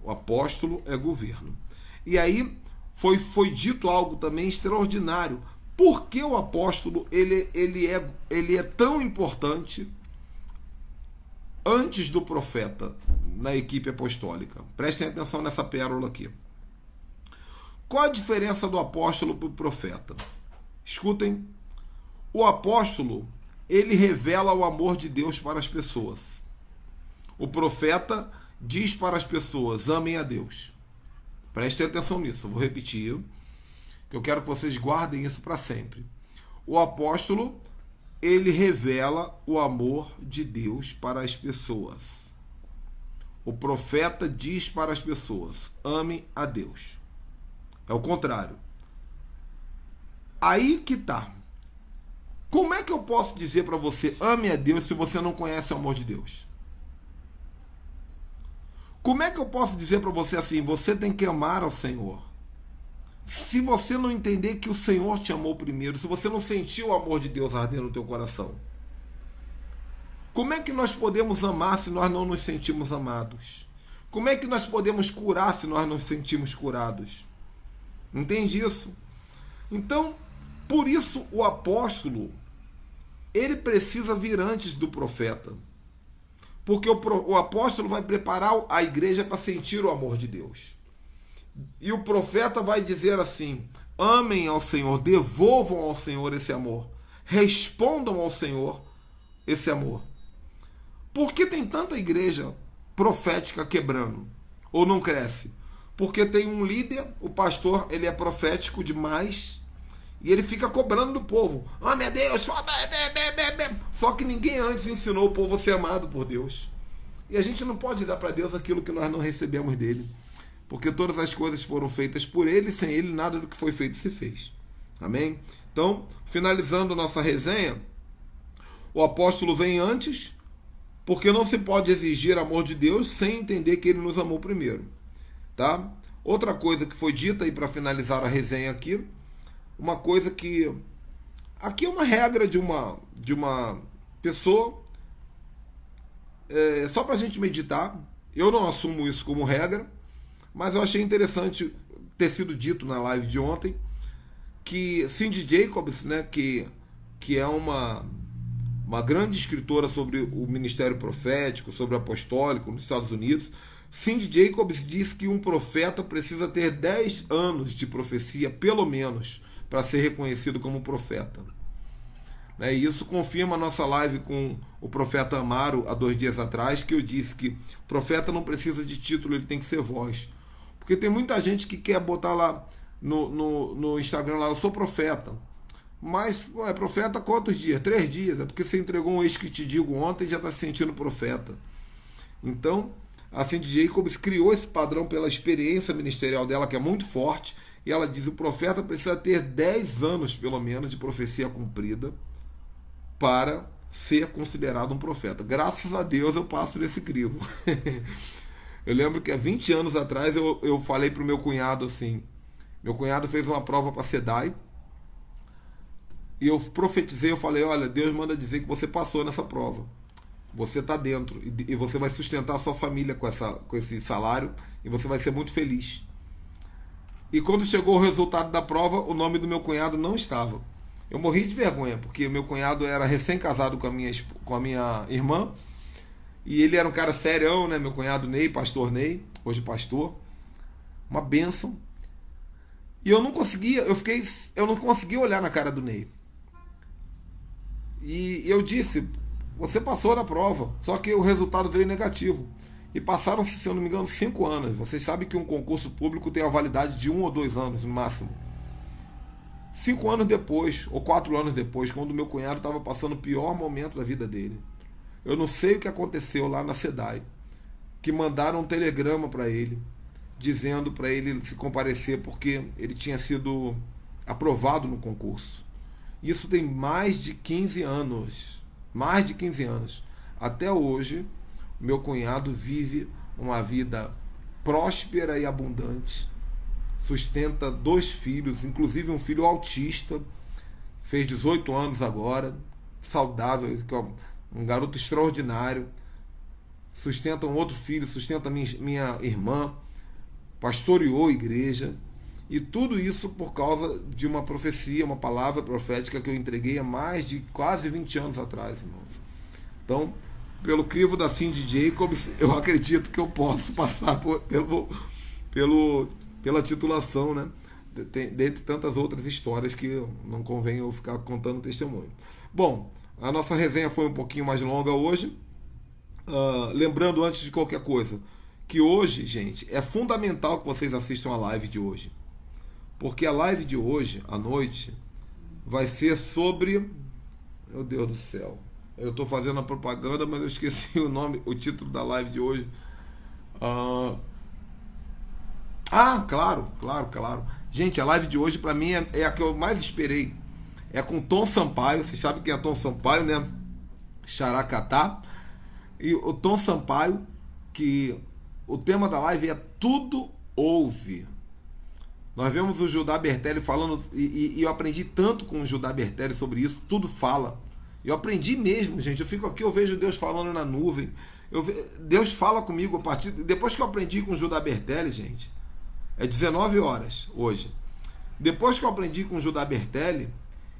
O apóstolo é governo. E aí foi dito algo também extraordinário. Por que o apóstolo ele é tão importante antes do profeta na equipe apostólica? Prestem atenção nessa pérola aqui. Qual a diferença do apóstolo para o profeta? Escutem. O apóstolo, ele revela o amor de Deus para as pessoas. O profeta diz para as pessoas, amem a Deus. Prestem atenção nisso, eu vou repetir, que eu quero que vocês guardem isso para sempre. O apóstolo, ele revela o amor de Deus para as pessoas. O profeta diz para as pessoas, amem a Deus. É o contrário. Aí que tá. Como é que eu posso dizer para você ame a Deus se você não conhece o amor de Deus? Como é que eu posso dizer para você assim, você tem que amar ao Senhor? Se você não entender que o Senhor te amou primeiro, se você não sentiu o amor de Deus arder no teu coração. Como é que nós podemos amar se nós não nos sentimos amados? Como é que nós podemos curar se nós não nos sentimos curados? Entende isso? Então, por isso o apóstolo, ele precisa vir antes do profeta. Porque o apóstolo vai preparar a igreja para sentir o amor de Deus. E o profeta vai dizer assim, amem ao Senhor, devolvam ao Senhor esse amor. Respondam ao Senhor esse amor. Por que tem tanta igreja profética quebrando? Ou não cresce? Porque tem um líder, o pastor, ele é profético demais, e ele fica cobrando do povo. Ame a Deus! Só que ninguém antes ensinou o povo a ser amado por Deus. E a gente não pode dar para Deus aquilo que nós não recebemos dele. Porque todas as coisas foram feitas por ele, e sem ele nada do que foi feito se fez. Amém? Então, finalizando nossa resenha, o apóstolo vem antes, porque não se pode exigir amor de Deus sem entender que ele nos amou primeiro. Tá? Outra coisa que foi dita, e para finalizar a resenha aqui, uma coisa que... Aqui é uma regra de uma pessoa, só para a gente meditar. Eu não assumo isso como regra, mas eu achei interessante ter sido dito na live de ontem que Cindy Jacobs, né, que é uma grande escritora sobre o ministério profético, sobre o apostólico nos Estados Unidos, Cindy Jacobs diz que um profeta precisa ter 10 anos de profecia, pelo menos, para ser reconhecido como profeta. E isso confirma a nossa live com o profeta Amaro, há 2 dias atrás, que eu disse que o profeta não precisa de título, ele tem que ser voz. Porque tem muita gente que quer botar lá no Instagram, lá, eu sou profeta. Mas é profeta quantos dias? 3 dias. É porque você entregou um ex que te digo ontem e já está se sentindo profeta. Então, a Cindy Jacobs criou esse padrão pela experiência ministerial dela, que é muito forte. E ela diz que o profeta precisa ter 10 anos, pelo menos, de profecia cumprida para ser considerado um profeta. Graças a Deus eu passo nesse crivo. Eu lembro que há 20 anos atrás eu falei para o meu cunhado assim. Meu cunhado fez uma prova para a SEDAI. E eu profetizei, eu falei, olha, Deus manda dizer que você passou nessa prova. Você está dentro. E você vai sustentar a sua família com esse salário. E você vai ser muito feliz. E quando chegou o resultado da prova, o nome do meu cunhado não estava. Eu morri de vergonha, porque meu cunhado era recém-casado com a minha irmã. E ele era um cara serião, né? Meu cunhado Ney, pastor Ney, hoje pastor. Uma bênção. E eu não conseguia olhar na cara do Ney. E eu disse, você passou na prova, só que o resultado veio negativo. E passaram-se, se eu não me engano, 5 anos. Vocês sabem que um concurso público tem a validade de 1 ou 2 anos no máximo. 5 anos depois, ou 4 anos depois, quando meu cunhado estava passando o pior momento da vida dele. Eu não sei o que aconteceu lá na SEDAI, que mandaram um telegrama para ele, dizendo para ele se comparecer porque ele tinha sido aprovado no concurso. Isso tem mais de 15 anos. Mais de 15 anos. Até hoje, meu cunhado vive uma vida próspera e abundante. Sustenta 2 filhos, inclusive um filho autista. Fez 18 anos agora. Saudável, um garoto extraordinário. Sustenta um outro filho, sustenta minha irmã. Pastoreou a igreja. E tudo isso por causa de uma profecia, uma palavra profética que eu entreguei há mais de quase 20 anos atrás, irmãos. Então, pelo crivo da Cindy Jacobs, eu acredito que eu posso passar pela titulação, né? Dentre tantas outras histórias que não convém eu ficar contando testemunho. Bom, a nossa resenha foi um pouquinho mais longa hoje. Lembrando, antes de qualquer coisa, que hoje, gente, é fundamental que vocês assistam a live de hoje. Porque a live de hoje, à noite, vai ser sobre... Meu Deus do céu. Eu estou fazendo a propaganda, mas eu esqueci o título da live de hoje. Claro. Gente, a live de hoje para mim é a que eu mais esperei. É com Tom Sampaio. Vocês sabem quem é Tom Sampaio, né? Xaracatá. E o Tom Sampaio, que o tema da live é Tudo Ouve. Nós vemos o Judá Bertelli falando, e eu aprendi tanto com o Judá Bertelli sobre isso, tudo fala. Eu aprendi mesmo, gente. Eu fico aqui, eu vejo Deus falando na nuvem. Deus fala comigo a partir. Depois que eu aprendi com o Judá Bertelli, gente, é 19 horas hoje. Depois que eu aprendi com o Judá Bertelli,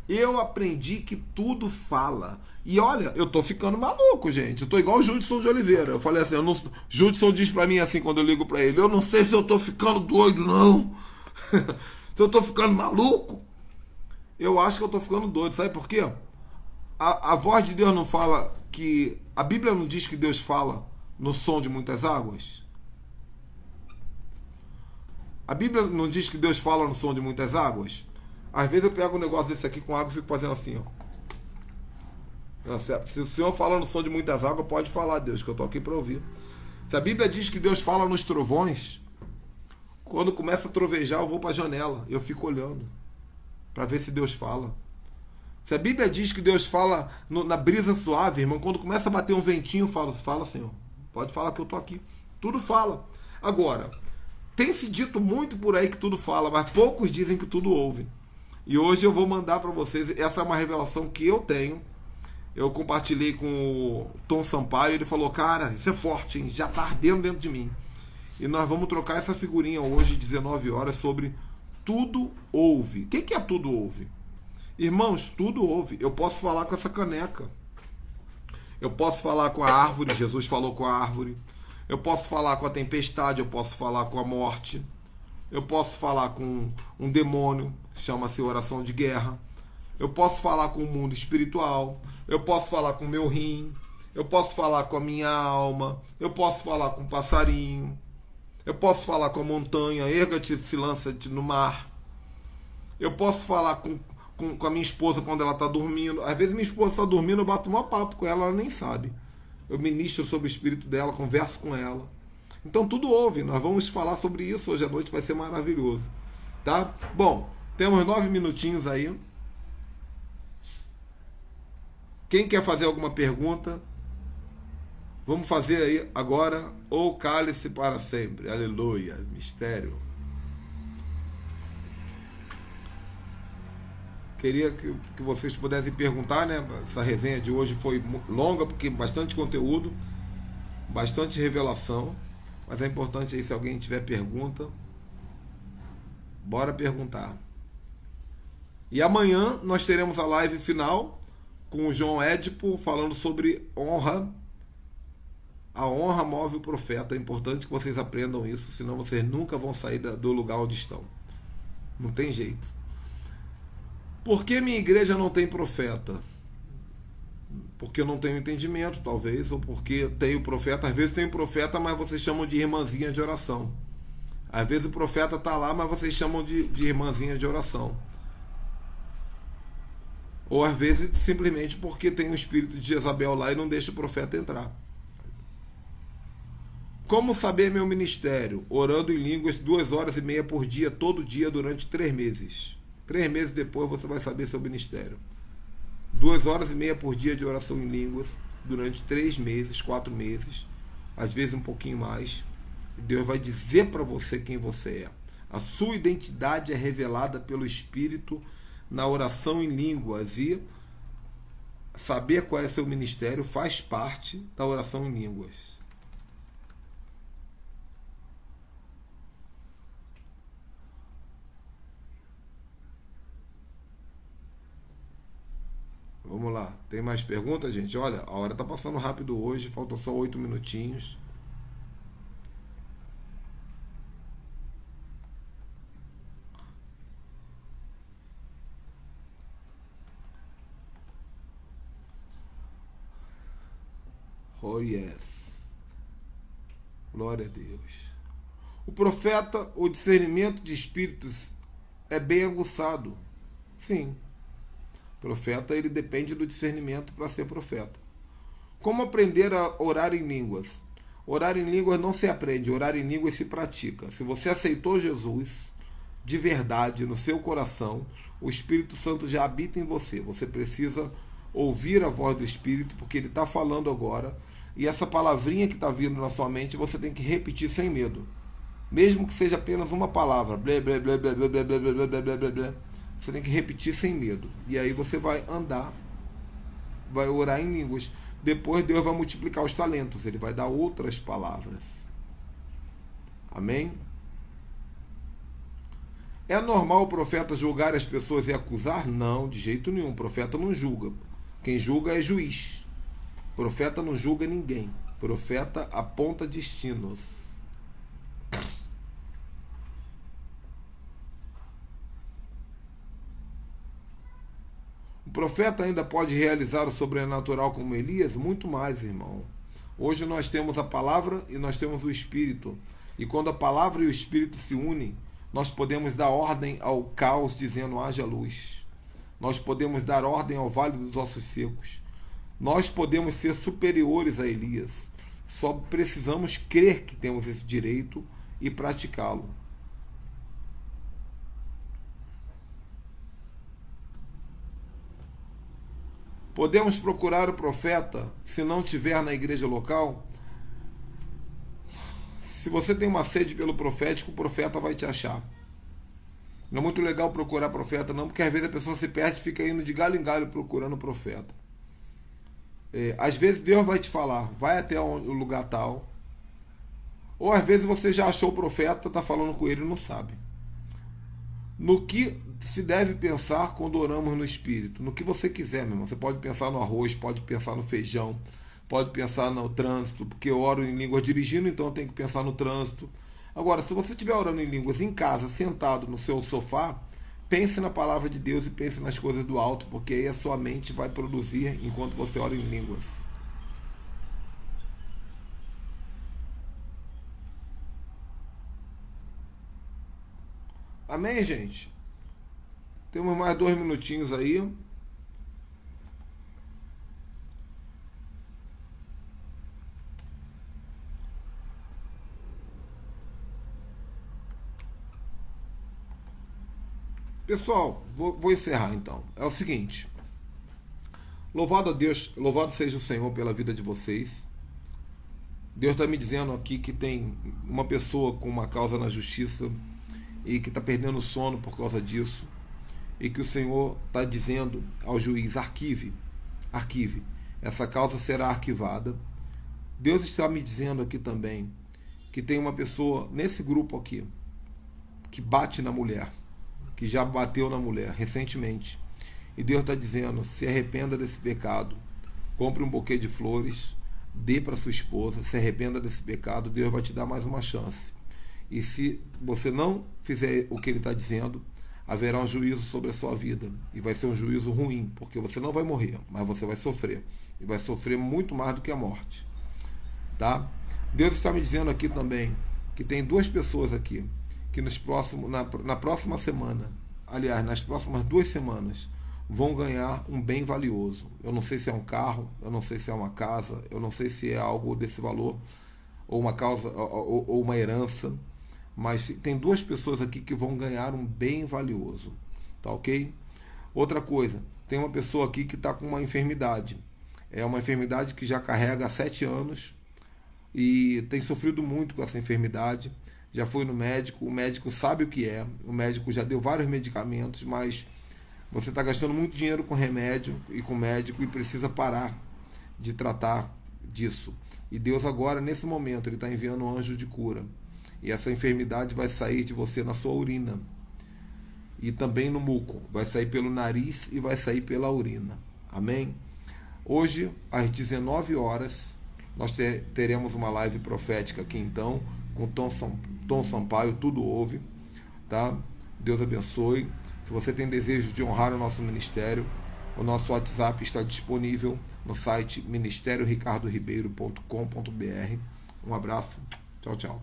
eu aprendi que tudo fala. E olha, eu tô ficando maluco, gente. Eu tô igual o Judson de Oliveira. Eu falei assim, Judson diz pra mim assim quando eu ligo pra ele, eu não sei se eu tô ficando doido, não. Se eu tô ficando maluco. Eu acho que eu tô ficando doido. Sabe por quê? A voz de Deus não fala que... A Bíblia não diz que Deus fala no som de muitas águas? A Bíblia não diz que Deus fala no som de muitas águas? Às vezes eu pego um negócio desse aqui com água e fico fazendo assim, ó. Se o Senhor fala no som de muitas águas, pode falar, Deus, que eu tô aqui para ouvir. Se a Bíblia diz que Deus fala nos trovões, quando começa a trovejar, eu vou para a janela, eu fico olhando para ver se Deus fala. Se a Bíblia diz que Deus fala na brisa suave, irmão, quando começa a bater um ventinho, eu falo, fala, Senhor, pode falar que eu tô aqui. Tudo fala. Agora, tem se dito muito por aí que tudo fala, mas poucos dizem que tudo ouve. E hoje eu vou mandar para vocês, essa é uma revelação que eu tenho. Eu compartilhei com o Tom Sampaio, ele falou, cara, isso é forte, hein? Já tá ardendo dentro de mim. E nós vamos trocar essa figurinha hoje, 19 horas, sobre tudo ouve. O que é tudo ouve? Irmãos, tudo ouve. Eu posso falar com essa caneca. Eu posso falar com a árvore, Jesus falou com a árvore. Eu posso falar com a tempestade, eu posso falar com a morte. Eu posso falar com um demônio, chama-se oração de guerra. Eu posso falar com o mundo espiritual. Eu posso falar com o meu rim. Eu posso falar com a minha alma. Eu posso falar com o passarinho. Eu posso falar com a montanha, erga-te, se lança-te no mar. Eu posso falar com a minha esposa quando ela está dormindo. Às vezes minha esposa está dormindo, eu bato um papo com ela, ela nem sabe. Eu ministro sobre o espírito dela, converso com ela. Então tudo ouve, nós vamos falar sobre isso hoje à noite, vai ser maravilhoso. Tá? Bom, temos 9 minutinhos aí. Quem quer fazer alguma pergunta? Vamos fazer aí agora, ou cale-se para sempre. Aleluia, mistério. Queria que vocês pudessem perguntar, né? Essa resenha de hoje foi longa, porque bastante conteúdo, bastante revelação. Mas é importante aí, se alguém tiver pergunta, bora perguntar. E amanhã nós teremos a live final com o João Édipo falando sobre honra. A honra move o profeta. É importante que vocês aprendam isso, senão vocês nunca vão sair do lugar onde estão. Não tem jeito. Por que minha igreja não tem profeta? Porque eu não tenho entendimento, talvez, ou porque tenho profeta. Às vezes tem profeta, mas vocês chamam de irmãzinha de oração. Às vezes o profeta está lá, mas vocês chamam de irmãzinha de oração. Ou às vezes simplesmente porque tem o espírito de Jezabel lá e não deixa o profeta entrar. Como saber meu ministério? Orando em línguas 2h30 por dia, todo dia, durante 3 meses. 3 meses depois você vai saber seu ministério. 2h30 por dia de oração em línguas, durante 3 meses, 4 meses, às vezes um pouquinho mais. Deus vai dizer para você quem você é. A sua identidade é revelada pelo Espírito na oração em línguas, e saber qual é seu ministério faz parte da oração em línguas. Vamos lá, tem mais perguntas, gente? Olha, a hora tá passando rápido hoje, faltam só 8 minutinhos. Oh yes. Glória a Deus. O profeta, o discernimento de espíritos é bem aguçado. Sim. O profeta, ele depende do discernimento para ser profeta. Como aprender a orar em línguas? Orar em línguas não se aprende, orar em línguas se pratica. Se você aceitou Jesus, de verdade no seu coração, o Espírito Santo já habita em você. Você precisa ouvir a voz do Espírito, porque ele está falando agora, e essa palavrinha que está vindo na sua mente, você tem que repetir sem medo. Mesmo que seja apenas uma palavra, blé, blé, blé, blé, blé, blé, blé, blé, blé, blé, blé, blé, você tem que repetir sem medo. E aí você vai andar, vai orar em línguas. Depois Deus vai multiplicar os talentos, ele vai dar outras palavras. Amém? É normal o profeta julgar as pessoas e acusar? Não, de jeito nenhum. O profeta não julga. Quem julga é juiz. O profeta não julga ninguém. O profeta aponta destinos. O profeta ainda pode realizar o sobrenatural como Elias? Muito mais, irmão. Hoje nós temos a palavra e nós temos o Espírito. E quando a palavra e o Espírito se unem, nós podemos dar ordem ao caos, dizendo haja luz. Nós podemos dar ordem ao vale dos ossos secos. Nós podemos ser superiores a Elias. Só precisamos crer que temos esse direito e praticá-lo. Podemos procurar o profeta se não tiver na igreja local? Se você tem uma sede pelo profético, o profeta vai te achar. Não é muito legal procurar profeta não, porque às vezes a pessoa se perde e fica indo de galho em galho procurando o profeta. Às vezes Deus vai te falar, vai até o lugar tal. Ou às vezes você já achou o profeta, está falando com ele e não sabe. No que se deve pensar quando oramos no Espírito? No que você quiser, meu irmão. Você pode pensar no arroz, pode pensar no feijão, pode pensar no trânsito, porque eu oro em línguas dirigindo, então eu tenho que pensar no trânsito. Agora, se você estiver orando em línguas em casa, sentado no seu sofá, pense na palavra de Deus e pense nas coisas do alto, porque aí a sua mente vai produzir enquanto você ora em línguas. Amém, gente? Temos mais 2 minutinhos aí. Pessoal, vou encerrar então. É o seguinte. Louvado a Deus, louvado seja o Senhor pela vida de vocês. Deus está me dizendo aqui que tem uma pessoa com uma causa na justiça e que está perdendo o sono por causa disso, e que o Senhor está dizendo ao juiz, arquive, essa causa será arquivada. Deus está me dizendo aqui também que tem uma pessoa nesse grupo aqui que bate na mulher, que já bateu na mulher recentemente, e Deus está dizendo, se arrependa desse pecado, compre um buquê de flores, dê para sua esposa, se arrependa desse pecado, Deus vai te dar mais uma chance. E se você não fizer o que ele está dizendo, haverá um juízo sobre a sua vida. E vai ser um juízo ruim, porque você não vai morrer, mas você vai sofrer. E vai sofrer muito mais do que a morte. Tá? Deus está me dizendo aqui também que tem 2 pessoas aqui que na próxima semana, aliás, nas próximas 2 semanas, vão ganhar um bem valioso. Eu não sei se é um carro, eu não sei se é uma casa, eu não sei se é algo desse valor, ou uma causa, ou uma herança. Mas tem 2 pessoas aqui que vão ganhar um bem valioso, tá ok? Outra coisa, tem uma pessoa aqui que está com uma enfermidade. É uma enfermidade que já carrega há 7 anos e tem sofrido muito com essa enfermidade. Já foi no médico, o médico sabe o que é, o médico já deu vários medicamentos, mas você está gastando muito dinheiro com remédio e com médico e precisa parar de tratar disso. E Deus agora, nesse momento, ele está enviando um anjo de cura. E essa enfermidade vai sair de você na sua urina. E também no muco. Vai sair pelo nariz e vai sair pela urina. Amém? Hoje, às 19 horas, nós teremos uma live profética aqui então, com Tom Sampaio, tudo ouve. Tá? Deus abençoe. Se você tem desejo de honrar o nosso ministério, o nosso WhatsApp está disponível no site ministerioricardoribeiro.com.br. Um abraço. Tchau, tchau.